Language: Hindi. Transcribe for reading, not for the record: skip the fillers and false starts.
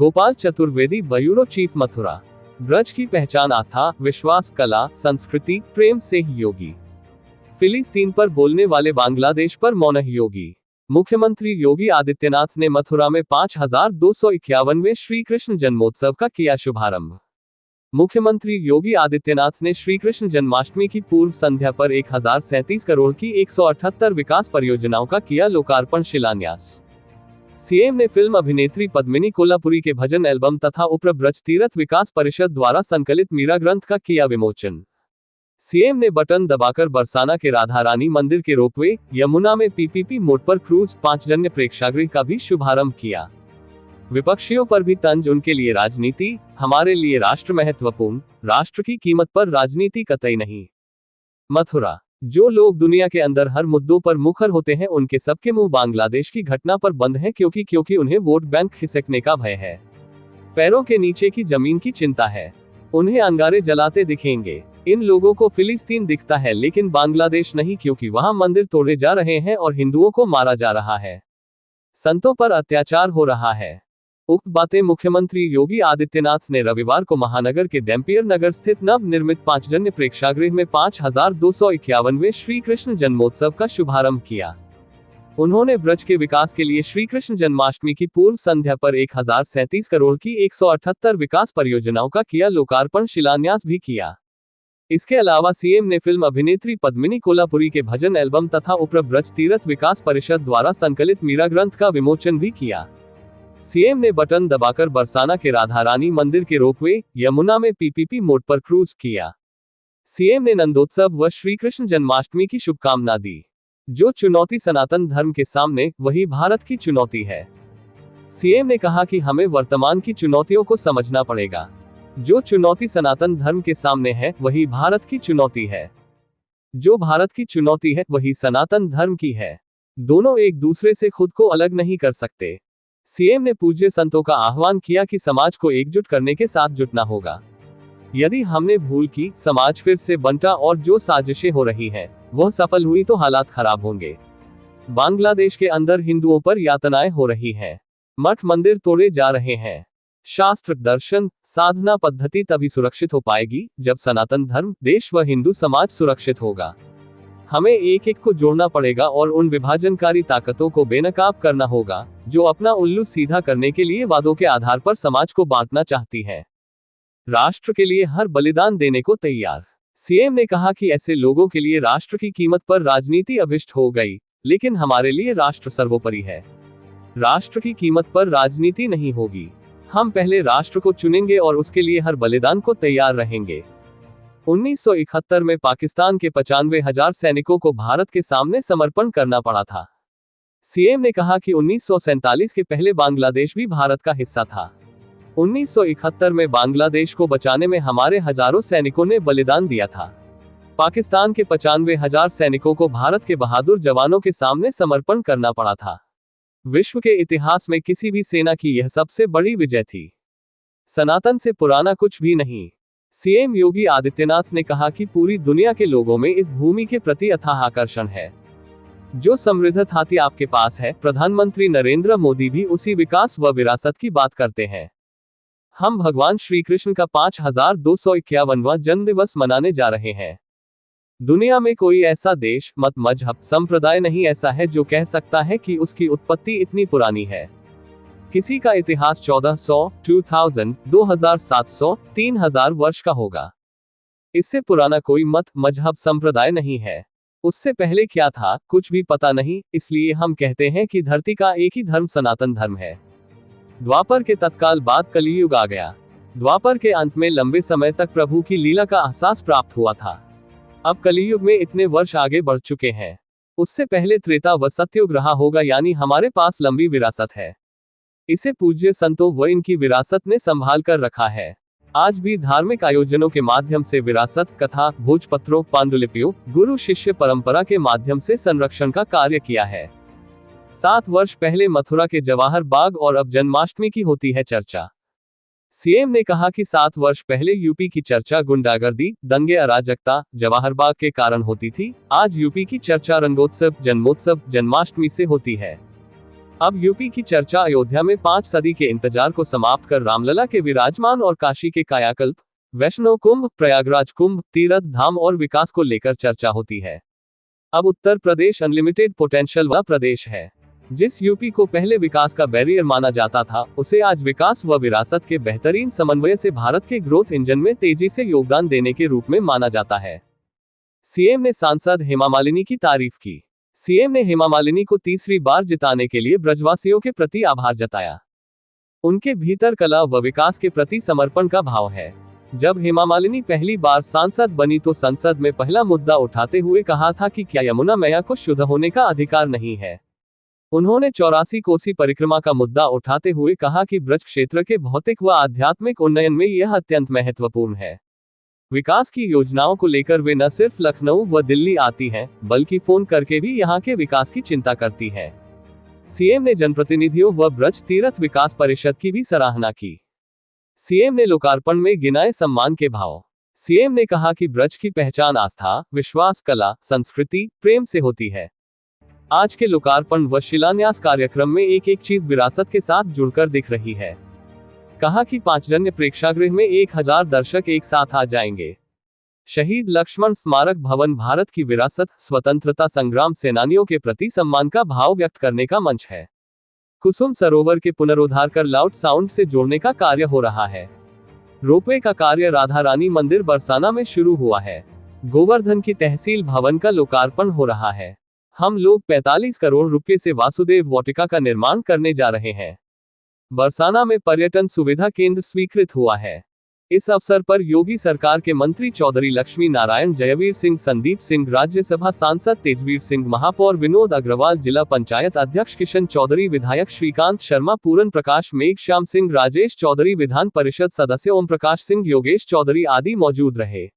Gopal Chaturvedi, bureau chief, Mathura. ब्रज की पहचान आस्था, विश्वास, कला, संस्कृति, प्रेम से ही योगी। फिलिस्तीन पर बोलने वाले बांग्लादेश पर मौन योगी। मुख्यमंत्री योगी आदित्यनाथ ने मथुरा में 5251वें श्री कृष्ण जन्मोत्सव का किया शुभारंभ। मुख्यमंत्री योगी आदित्यनाथ ने श्री कृष्ण जन्माष्टमी की पूर्व संध्या पर 1037 करोड़ की 178 विकास परियोजनाओं का किया लोकार्पण शिलान्यास। सीएम ने फिल्म अभिनेत्री पद्मिनी कोल्हापुरी के भजन एल्बम तथा उप्र ब्रज तीर्थ विकास परिषद द्वारा संकलित मीरा ग्रंथ का किया विमोचन। सीएम ने बटन दबाकर बरसाना के राधा रानी मंदिर के रोपवे, यमुना में पीपीपी मोड पर क्रूज, 5 जन्य प्रेक्षागृह का भी शुभारंभ किया। विपक्षियों पर भी तंज, उनके लिए राजनीति, हमारे लिए राष्ट्र महत्वपूर्ण, राष्ट्र की कीमत पर राजनीति कतई नहीं। मथुरा। जो लोग दुनिया के अंदर हर मुद्दों पर मुखर होते हैं, उनके सबके मुंह बांग्लादेश की घटना पर बंद है, क्योंकि उन्हें वोट बैंक खिसकने का भय है। पैरों के नीचे की जमीन की चिंता है। उन्हें अंगारे जलाते दिखेंगे। इन लोगों को फिलिस्तीन दिखता है लेकिन बांग्लादेश नहीं, क्योंकि वहां मंदिर तोड़े जा रहे हैं और हिंदुओं को मारा जा रहा है, संतों पर अत्याचार हो रहा है। उक्त बातें मुख्यमंत्री योगी आदित्यनाथ ने रविवार को महानगर के डैम्पियर नगर स्थित नव निर्मित 5 जन्य प्रेक्षागृह में 5251वें श्री कृष्ण जन्मोत्सव का शुभारंभ किया। उन्होंने ब्रज के विकास के लिए श्री कृष्ण जन्माष्टमी की पूर्व संध्या पर 1037 करोड़ की 178 विकास परियोजनाओं का किया लोकार्पण शिलान्यास भी किया। इसके अलावा सीएम ने फिल्म अभिनेत्री पद्मिनी कोल्हापुरी के भजन एल्बम तथा उप्र ब्रज तीर्थ विकास परिषद द्वारा संकलित मीरा ग्रंथ का विमोचन भी किया। सीएम ने बटन दबाकर बरसाना के राधा रानी मंदिर के रोपवे, यमुना में पीपीपी मोड पर क्रूज किया। सीएम ने नंदोत्सव व श्री कृष्ण जन्माष्टमी की शुभकामना दी। जो चुनौती सनातन धर्म के सामने, वही भारत की चुनौती है। सीएम ने कहा कि हमें वर्तमान की चुनौतियों को समझना पड़ेगा। जो चुनौती सनातन धर्म के सामने है, वही भारत की चुनौती है। जो भारत की चुनौती है, वही सनातन धर्म की है। दोनों एक दूसरे से खुद को अलग नहीं कर सकते। सीएम ने पूज्य संतों का आह्वान किया कि समाज को एकजुट करने के साथ जुटना होगा। यदि हमने भूल की, समाज फिर से बंटा और जो साजिशें हो रही हैं, वह सफल हुई तो हालात खराब होंगे। बांग्लादेश के अंदर हिंदुओं पर यातनाएं हो रही हैं, मठ मंदिर तोड़े जा रहे हैं। शास्त्र, दर्शन, साधना पद्धति तभी सुरक्षित हो पाएगी जब सनातन धर्म, देश व हिंदू समाज सुरक्षित होगा। हमें एक एक को जोड़ना पड़ेगा और उन विभाजनकारी ताकतों को बेनकाब करना होगा जो अपना उल्लू सीधा करने के लिए वादों के आधार पर समाज को बांटना चाहती हैं। राष्ट्र के लिए हर बलिदान देने को तैयार। सीएम ने कहा कि ऐसे लोगों के लिए राष्ट्र की कीमत पर राजनीति अभिष्ट हो गई, लेकिन हमारे लिए राष्ट्र सर्वोपरि है। राष्ट्र की कीमत पर राजनीति नहीं होगी। हम पहले राष्ट्र को चुनेंगे और उसके लिए हर बलिदान को तैयार रहेंगे। 1971 में पाकिस्तान के 95,000 सैनिकों को भारत के सामने समर्पण करना पड़ा था। सीएम ने कहा कि 1947 के पहले बांग्लादेश भी भारत का हिस्सा था। 1971 में बांग्लादेश को बचाने में हमारे हजारों सैनिकों ने बलिदान दिया था। पाकिस्तान के 95,000 सैनिकों को भारत के बहादुर जवानों के सामने समर्पण करना पड़ा था। विश्व के इतिहास में किसी भी सेना की यह सबसे बड़ी विजय थी। सनातन से पुराना कुछ भी नहीं। सीएम योगी आदित्यनाथ ने कहा कि पूरी दुनिया के लोगों में इस भूमि के प्रति अथाह आकर्षण है। जो समृद्ध थाती आपके पास है, प्रधानमंत्री नरेंद्र मोदी भी उसी विकास व विरासत की बात करते हैं। हम भगवान श्री कृष्ण का 5251वां जन्म दिवस मनाने जा रहे हैं। दुनिया में कोई ऐसा देश, मत, मजहब, संप्रदाय नहीं ऐसा है जो कह सकता है कि उसकी उत्पत्ति इतनी पुरानी है। किसी का इतिहास 1400, 2000, 2700, 3000 वर्ष का होगा। इससे पुराना कोई मत, मजहब, संप्रदाय नहीं है। उससे पहले क्या था, कुछ भी पता नहीं। इसलिए हम कहते हैं कि धरती का एक ही धर्म सनातन धर्म है। द्वापर के तत्काल बाद कलियुग आ गया। द्वापर के अंत में लंबे समय तक प्रभु की लीला का एहसास प्राप्त हुआ था। अब कलियुग में इतने वर्ष आगे बढ़ चुके हैं। उससे पहले त्रेता व सतयुग रहा होगा, यानी हमारे पास लंबी विरासत है। इसे पूज्य संतों व इनकी विरासत ने संभाल कर रखा है। आज भी धार्मिक आयोजनों के माध्यम से विरासत, कथा, भोजपत्रों, पांडुलिपियों, गुरु शिष्य परंपरा के माध्यम से संरक्षण का कार्य किया है। 7 वर्ष पहले मथुरा के जवाहर बाग और अब जन्माष्टमी की होती है चर्चा। सीएम ने कहा कि 7 वर्ष पहले यूपी की चर्चा गुंडागर्दी, दंगे, अराजकता, जवाहर बाग के कारण होती थी। आज यूपी की चर्चा रंगोत्सव, जन्मोत्सव, जन्माष्टमी से होती है। अब यूपी की चर्चा अयोध्या में 5 सदी के इंतजार को समाप्त कर रामलला के विराजमान और काशी के कायाकल्प, वैष्णो कुंभ, प्रयागराज कुंभ, तीर्थ धाम और विकास को लेकर चर्चा होती है। अब उत्तर प्रदेश अनलिमिटेड पोटेंशियल वाला प्रदेश है। जिस यूपी को पहले विकास का बैरियर माना जाता था, उसे आज विकास व विरासत के बेहतरीन समन्वय से भारत के ग्रोथ इंजन में तेजी से योगदान देने के रूप में माना जाता है। सीएम ने सांसद हेमा मालिनी की तारीफ की। सीएम ने हेमा मालिनी को तीसरी बार जिताने के लिए ब्रजवासियों के प्रति आभार जताया। उनके भीतर कला व विकास के प्रति समर्पण का भाव है। जब हेमा मालिनी पहली बार सांसद बनी तो संसद में पहला मुद्दा उठाते हुए कहा था कि क्या यमुना मैया को शुद्ध होने का अधिकार नहीं है। उन्होंने 84 कोसी परिक्रमा का मुद्दा उठाते हुए कहा कि ब्रज क्षेत्र के भौतिक व आध्यात्मिक उन्नयन में यह अत्यंत महत्वपूर्ण है। विकास की योजनाओं को लेकर वे न सिर्फ लखनऊ व दिल्ली आती हैं, बल्कि फोन करके भी यहां के विकास की चिंता करती हैं। सीएम ने जनप्रतिनिधियों व ब्रज तीर्थ विकास परिषद की भी सराहना की। सीएम ने लोकार्पण में गिनाए सम्मान के भाव। सीएम ने कहा कि ब्रज की पहचान आस्था, विश्वास, कला, संस्कृति, प्रेम से होती है। आज के लोकार्पण व शिलान्यास कार्यक्रम में एक एक चीज विरासत के साथ जुड़कर दिख रही है। कहा कि पांचजन्य प्रेक्षागृह में 1000 दर्शक एक साथ आ जाएंगे। शहीद लक्ष्मण स्मारक भवन भारत की विरासत, स्वतंत्रता संग्राम सेनानियों के प्रति सम्मान का भाव व्यक्त करने का मंच है। कुसुम सरोवर के पुनरुद्धार कर लाउड साउंड से जोड़ने का कार्य हो रहा है। रोपवे का कार्य राधा रानी मंदिर बरसाना में शुरू हुआ है। गोवर्धन की तहसील भवन का लोकार्पण हो रहा है। हम लोग 45 करोड़ रुपए से वासुदेव वाटिका का निर्माण करने जा रहे हैं। बरसाना में पर्यटन सुविधा केंद्र स्वीकृत हुआ है। इस अवसर पर योगी सरकार के मंत्री चौधरी लक्ष्मी नारायण, जयवीर सिंह, संदीप सिंह, राज्यसभा सांसद तेजवीर सिंह, महापौर विनोद अग्रवाल, जिला पंचायत अध्यक्ष किशन चौधरी, विधायक श्रीकांत शर्मा, पूरन प्रकाश, मेघ श्याम सिंह, राजेश चौधरी, विधान परिषद सदस्य ओम प्रकाश सिंह, योगेश चौधरी आदि मौजूद रहे।